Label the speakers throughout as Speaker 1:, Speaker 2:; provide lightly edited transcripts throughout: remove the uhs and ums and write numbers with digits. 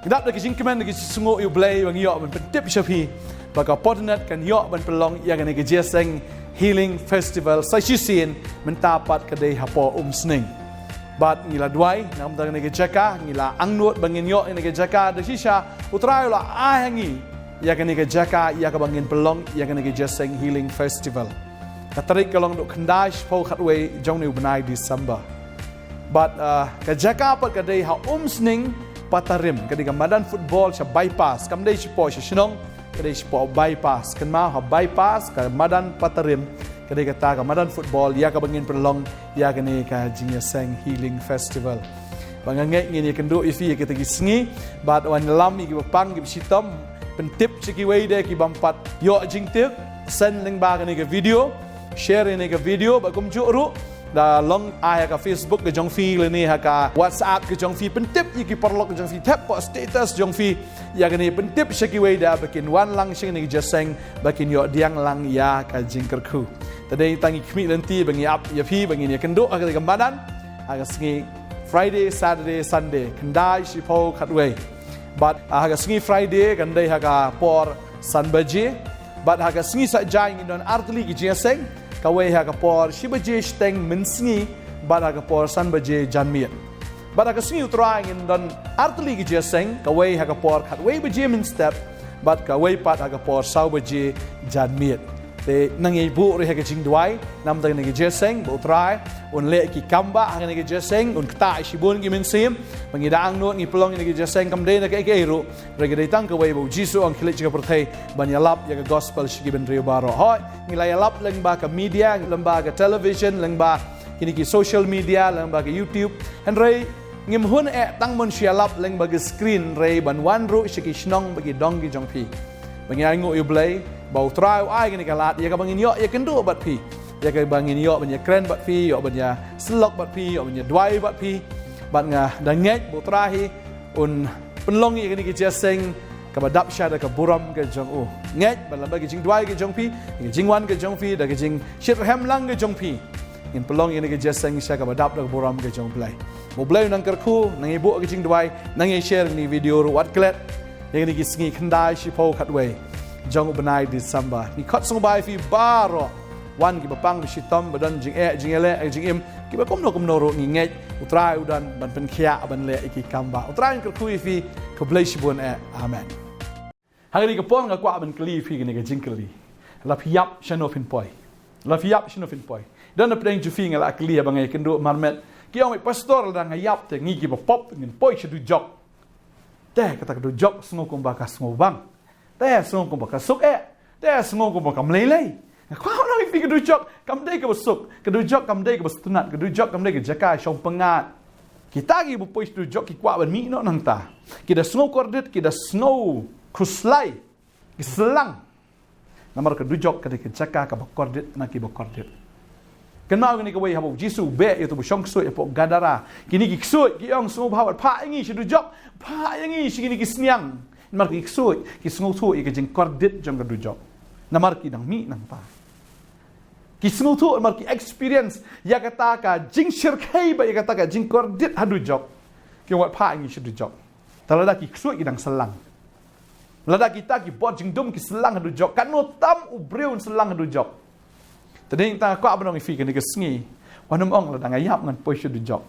Speaker 1: Kedap dah kecing kemen dah kecing sungguh you belai bang yok ban pentip syafi. Baka Potternet kan yok ban pelong yang ni kejeseng healing festival sai sin mentapat kedai hapo sning. Bat ngila duai nam dang ni jaka ngila angnut bangin yok ni jaka da shisha utrai la ahangi yang ni jaka ya ka bangin pelong yang ni kejeseng healing festival. Katarik kalong duk kandash po khatway jong ni benai December. But kajaka pat kadai ha sning patarim kadai madan football sa bypass kamdai sipo sa Shillong kadai sipo bypass kan ma ha bypass ka madan patarim kadai kata ka madan football ya ka bangin perlong ya kani ka jinyaseng healing festival bangangai ngini kendo ifi kita gisngi bat wan lam gi pang gi sitom pentip siki wei de ki bampat yo jingtik send link ba kani ka video share ni ka video ba kum ru da long ai ka Facebook ke jong fi le ni ha ka WhatsApp ke jong fi pentip iki perlo ke jong fi tap po status jong fi ya ni pentip seki wei da bakin wan lang sing ni jaseng bakin yo diang lang ya ka jingkerku tadai tangi kmi nanti bangi ap ya fi bangi ni kendo ka gambadan aga singi Friday Saturday Sunday kendai si po khatwei but aga singi Friday kandai ha ka por sanbaje but aga singi sa jai ngi don artli ki jaseng kawai ha kapor shibaje steng minsingi bada kapor sanbaje janmiet bada kasingi utrai in don artli gi jeseng kawai ha kapor khatwei baje min step bad kawai pat ha kapor saubaje janmiet te nangi bu re ha jing duai nam dang gi jeseng bu utrai un le ki kamba ha gi jeseng un kta shibun gi min sim bangi dang no ngi pelong gi jeseng kam de na ke ru re gi tang kawai bu jisu ang khile chi perthai ban yalap ya gospel shi ben rio baro hoi ngilai alap leng ba ka media leng ba ka television leng ba kini ki social media leng ba ka YouTube and rei ngim hun tang mon shialap leng ba ka screen rei ban wan ru shi ki shnong ba ki dong ki jong pi bangi ai ngo you blai bau trai ai kini ka lat ya ka bangin yo ya kendo bat pi ya ka bangin yo ban ya kren bat pi yo ban ya slok bat pi yo ban ya dwai bat pi ban nga danget bu trahi un penlong ya kini ki jaseng kabadap sya da ka buram ke jong u nget ban lamba ke jing dwai ke jong pi ke jing wan ke jong pi da ke jing shit hem lang ke jong pi in pelong ini ke jaseng sya kabadap da buram ke jong play mo blay nang kerku nang ibu ke jing dwai nang share ni video ru wat klet yang ni ki sngi khandai shi po khatwei jong benai December ni khat song bai fi baro wan ki bapang bi shitom badan jing jing ele jing im ki ba kom no ro ni nget utrai udan ban pen khia ban le iki kamba utrai kerku fi ko blay shi bon amen hari ke pon ngak kwa ban kli fi ni ke jingkli la phiap shano fin poi la phiap shano fin poi dan na preng ju fi ngala kli ba ngai kendo marmet ki ong pastor la ngayap te ngi ki ba pop ngin poi shu jok te kata du jok sngo kum ba ka sngo bang te sngo kum ba ka suk te sngo kum ba kam lei kwa no fi ke du jok kam dei ke suk ke du jok kam dei ke stunat ke du jok kam dei ke jaka shong pyngngad kita gi bu poi du jok ki kwa ban mi no nang ta ki da sngo kordit ki da snow kuslai selang namar ke dujok ke jaka ka bakordit na ki bakordit kenal ni ke wei habu jisu be itu bu shong su e po gadara kini ki ksut ki ong sung bawat pa ingi shi dujok pa ingi shi kini ki sniang namar ki ksut ki sung tu e ke jing kordit jong ke dujok namar ki dang mi nang pa ki sung tu namar ki experience ya kata ka jing shirkai ba ya kata ka jing kordit hadujok ki wat pa ingi shi dujok talada ki ksut ki dang selang lada kita ki bot jingdum ki selang hadu jok kan no tam ubreun selang hadu jok tading ta ko abnong fi kan ke sngi wanum ong lada ngayap ngan posho du jok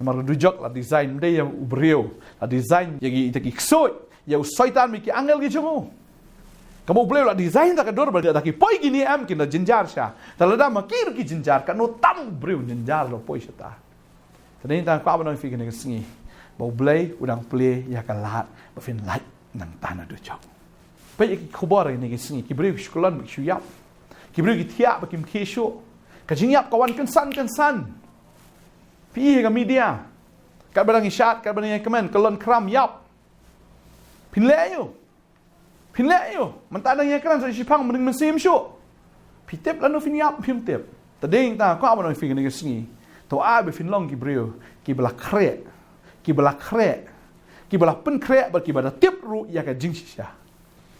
Speaker 1: namar du jok la design de ya ubreu la design yagi itaki ksoi ya soitan mi ki angel ki jongo kamu ubreu la design ta ka dor ba ta ki poi gini am kin da jinjar sha talada makir ki jinjar kan no tam ubreu jinjar lo posho ta tading ta ko abnong fi kan ke sngi ba ublei udang play ya kalat ba fin light nang tanah dujok. Baik Khubor ini kisni, kibri sekolah bersyuyap, kibri tiap bakim kesho, kajinyap kawan kensan. Pi ke media, kat barang isyat, kat barang yang kemen, kelon kram yap. Pinleyo, mentadang yang keran so isipang mending mesim syo. Pitep lanu fin yap pim tep. Tading ta ko abang fin ini kisni. To abe Shillong kibriu, kibla krek. Ki bala pen krek bar ki bada tip ru ya ka jing sha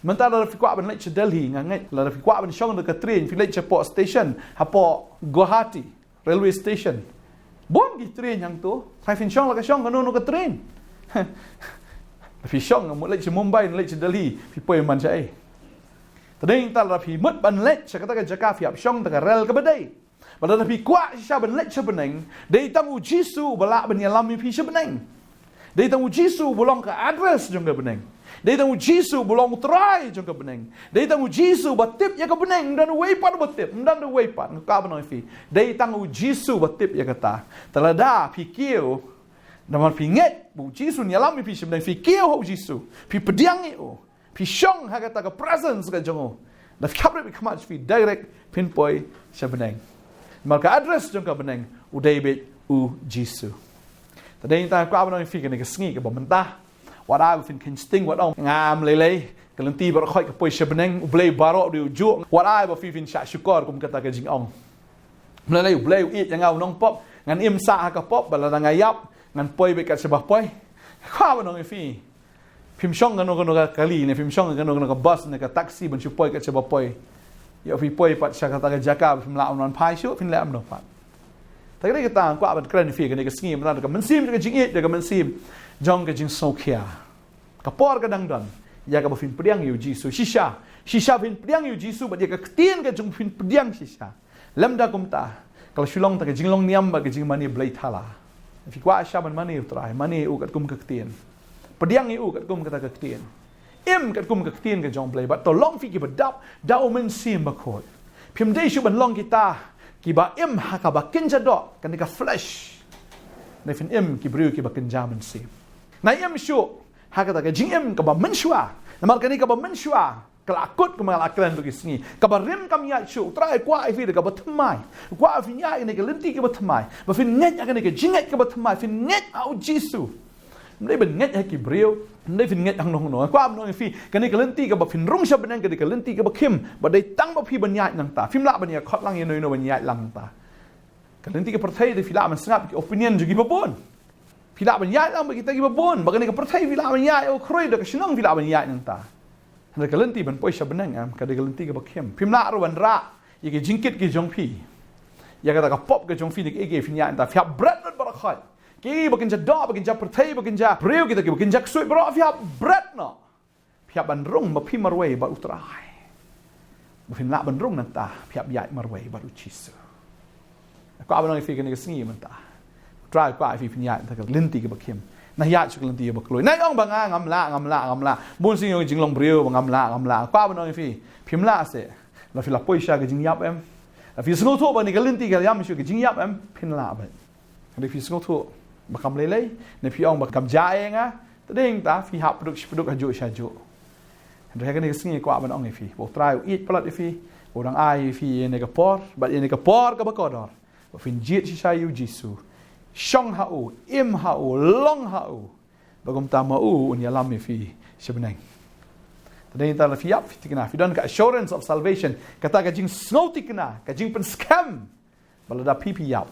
Speaker 1: mentara la fi kwa ban lech Delhi ngangai la fi kwa ban shong de train fi lech port station hapo Guwahati railway station bom ki train yang tu sai fin shong la ka shong no ka train Phi shong một lệ chỉ Mumbai lệ chỉ Delhi phi poi man chạy tadeng tal ra phi mất ban lệ sẽ kata jaka phi ap shong ta rel ka badai pada phi kwa sha ban lệ beneng dei tamu Jisu bala ban yalam phi beneng dei tamu Jisu bolong ka address jong ka beneng dei tamu Jisu bolong try jong ka beneng dei tamu Jisu batip ya ka beneng dan way pat batip dan way pat ka ban phi dei tamu Jisu batip ya kata talada phi kieu Naman pinget bu Jisu nyalam pi sebenarnya fi keo ho Jisu pi pediang itu pi shong ha kata ka presence ka jongo da fi kabre bi kamat fi direct pinpoint sebenarnya maka address jong ka beneng u David u Jisu tadeng ta kwa ban fi ka ne ka sngi ka bamenta wada fin kin sting wat ong ngam lele kalenti bar khoi ka poi sebenarnya u blay baro di ju wada ba fi fin sha syukur kum kata ka jing ong lele u blay u it yang au nong pop ngan im sa ka pop bala ngayap ngan poi bekat sebah poi kha banong fi phim shong kan ka kali ne phim shong kan ka bus ne ka taxi ban chu poi kat sebah poi yo fi poi pat sha kata jaka phim la on pai shu phim la am no pat ta kre ka ta kwa ban kren fi ka ne ka sngim na ka mensim ka jing it ka mensim jong ka jing sokhia ka por ka dang dan ya ka phim pediang yu Jisu shisha phim pediang yu Jisu ba dia ka tien ka jong phim pediang shisha lamda kumta kalau Shillong ta ka jing long niam ba ka jing mani blai thala Fi kwa sha ban mani utrai mani u kat kum ka ktien pediang u kat kum kata ka ktien im kat kum ka ktien ka jong play but to long fi ki badap da o men sim ba khot phim dei shu ban long kita ki ba im ha ka ba kin ja do kan ka flesh ne fin im ki bru ki ba kin ja men sim na im shu ha ka ta ka jing im ka ba men shua na mal ka ni ka ba men shua kelakut kemal akran bagi sengi kabarim kam ya shu trai kwa fi de ka batmai kwa fi nya ne ka lenti ka batmai ba fin nget ka ne ka jinget ka batmai fin nget au Jisu mdai ben nget ha ki brio mdai fin nget hang no no kwa no fi ka ne ka lenti ka ba fin rung sha benang ka ne ka lenti ka ba kim ba dai tang ba fi ban ya nang ta film la ban ya khot lang ye no ban ya lang ta ka lenti ka perthai de fila man sngap ki opinion ju gi ba bon fila ban ya lang ba kita gi ba bon ba ka ne ka perthai fila ban ya o kroi de ka Shillong fila ban ya nang ta Hendak kelenti ban poi sebenang am kada kelenti ke bakem pimla ruan ra ye ke jingkit ke jong pi ya kata ka pop ke jong fi ni ke fi nya anta fiap bread not barakhai ki bakin ja do bakin ja perthai bakin ja breu kita ke bakin ja sui bro fiap bread no fiap ban rung ma pi marwei ba utrai bafin la ban rung nanta fiap yai marwei ba Jisu ko abanong fi ke ni ke sngi manta try kwa fi nya anta ke lenti ke bakem nah ya chuk lenti ba kloi nai ong banga ngam la bun sing yong jing long breu ngam la kwa ba no fi phim la se la fi la poi sha ke jing yap em la fi sngo tho ba ni ke lenti ke yam shu ke jing yap em phin la ba ni fi sngo tho ba kam le ne fi ong ba kam ja eng a tadeng ta fi hap produk ha ju sha ju ndre ke ni singi kwa ba ong fi bo try eat plat fi bo dang ai fi ne ke por ba ne ke por ka ba ko dor ba fin jit sha yu Jisu shong hau im hau long hau bagum tamau unya lam fi sebenang tadeng ta la fi ap fi tikna fi don ka assurance of salvation kata ka jing snoti kna ka jing pen scam balada pp yap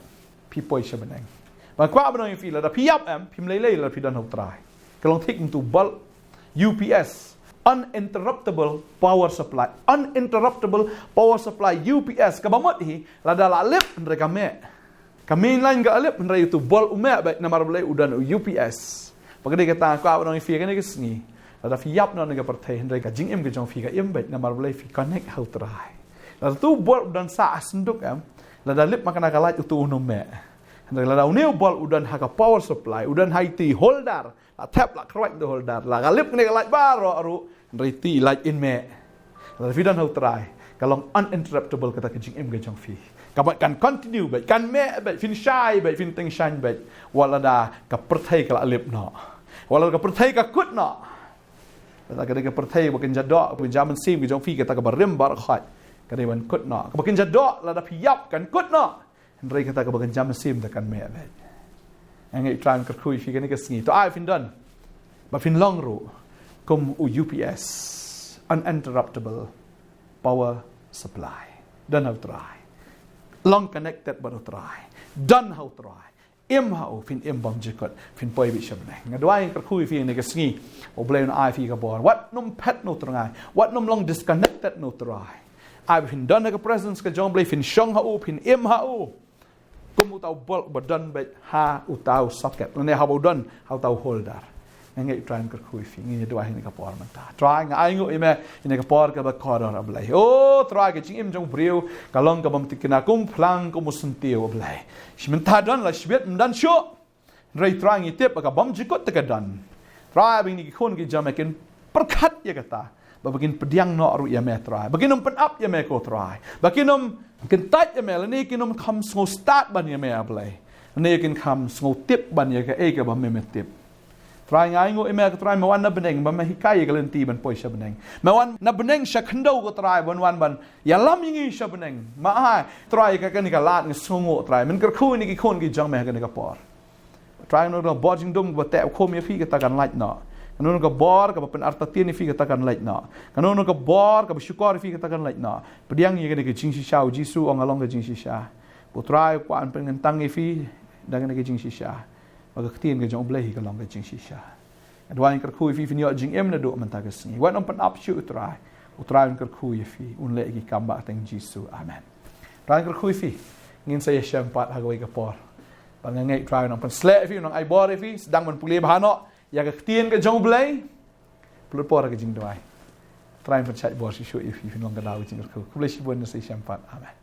Speaker 1: pipoi sebenang ba kwa ba no fi la da pi yap am pim lele la fi don hau try kalong tik tu bal UPS uninterruptible power supply UPS ka bamot hi la da la lip mereka me kami lain ga alip ndra itu bol umek baik namar belai udan UPS pagade kata ko awon fi ga ne gesngi ada fi yap no ga perthai ndra ga jing em ga jong fi ga em baik namar belai fi connect how try la tu bol udan sa asnduk am la da lip makana galai itu unume ndra la da uneu bol udan ha ga power supply udan haiti holder la tap la correct the holder la ga lip ne galai baro aru ndra ti like in me la fi dan how try kalong uninterruptible kata jing em ga jong fi kabat kan continue baik kan me baik fin shai baik fin teng shan baik walada ka perthai ka alip no walada ka perthai ka kut no kata ka perthai bakin jadok bakin jaman sim ke jong fi kata ka barim bar khat ka de ban kut no ka bakin jadok la da piap kan kut no ndrei kata ka bakin jaman sim da kan me baik angai tran ka khui fi ka ni ka sngi to ai fin don ba fin long ru kum UPS uninterruptible power supply dan how try long connected baru try done how try im how fin im bang jikot fin poi bi shabne ngadwai ka khui fi ne ka sngi o blame ai fi ka bor what num pet no trangai what num long disconnected no try ai fin done ka presence ka jong blai fin shong ha u fin im ha u kum u tau bol badan bet ha u tau socket ne ha u done how tau holder ngai try ker khui fi ngi dua hin ka por man ta try ngai ngo ime in ka por ka ba kor ablai try ka jing im jong briu ka long ka bam tikina kum phlang ko musun tio ablai shimen ta dan la shbet mdan sho rei try ngi tep ka bam jikot ta ka dan try bing ni khon ki jamaken perkhat ya kata bagian pediang no aru ya me try bagian pen up ya me ko try bagian kentat ya me la ni kinom kham sngo start ban ya me ablai ni kin kham sngo tip ban ya ka e ka bam me tip try ngai ngo ime ka try mawan na beneng ba mahikai ka lenti ban poi sha beneng mawan na beneng sha khndo ko try ban ban ya lam yingi sha beneng ma hai try ka ni ka lat ng sngo try men ker khu ni ki khon ki jang me ka ni ka por try no no bodjing dum ba te khom ya fi ka ta kan lait no kanu ka bor ka pen arta tin ni fi ka ta kan lait no kanu ka bor ka syukur fi ka ta kan lait no pediang ye ka ni ka jing si sha jisu ong along ka jing si sha bu try ko an pen tang ni fi dang ni ka jing si sha và cái tiền cái trong play cái lòng cái chính sĩ sa, đoạn cái khui phi nhọ chính em là độ mình ta cái sinh, vậy ông phân áp chịu utrai cái khui phi, lệ cái cam bạc tên Giêsu, amen. Đoạn cái khui phi, nghìn say xem pat hagoi cái por, và ngay trai ông phân slap phi, ông ai bor phi, đang mình pulih bahan nó, ya cái tiền cái trong play, pulih por cái chính đoạn, trai phân chạy bor si show phi, long cái đào chính cái khui, pulih si buồn nó say xem pat, amen.